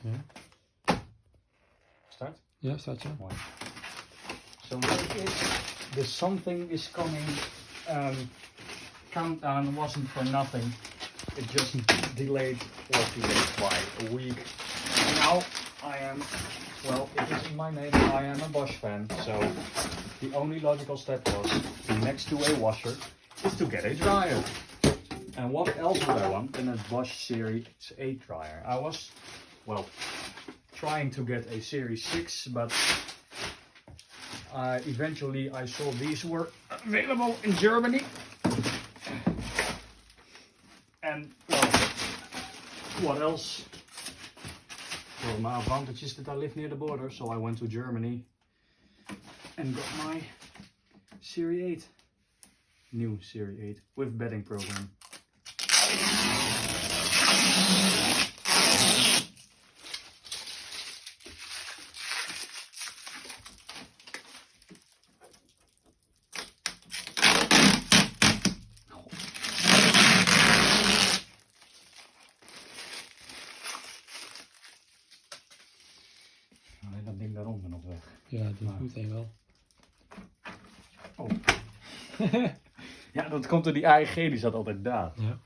Ja. Start? Ja, staat zo. Mooi. So what it is, the something is coming countdown wasn't for nothing. It just delayed by a week. And now I am, well, it is in my name, I am a Bosch fan, so the only logical step was, next to a washer, is to get a dryer. And what else would I want than a Bosch Series 8 dryer? I was, well, trying to get a Series 6, but eventually I saw these were available in Germany. And, well, what else? Well, my advantage is that I live near the border, so I went to Germany and got my Series 8. New Series 8 with bedding program. Alleen dat ding daaronder nog weg. Ja, die moet hij wel. Oh. Ja, dat komt door die AEG, die zat altijd daar. Ja.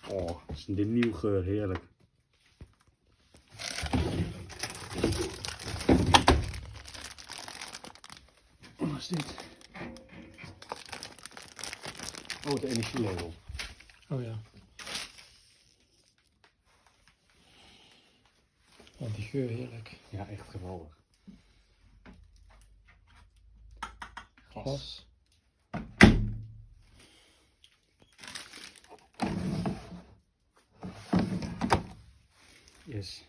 Oh, dat is een nieuw geur, heerlijk. Wat is dit? Oh, het energielabel. Oh ja. Oh, die geur heerlijk. Ja, echt geweldig. Glas. Yes.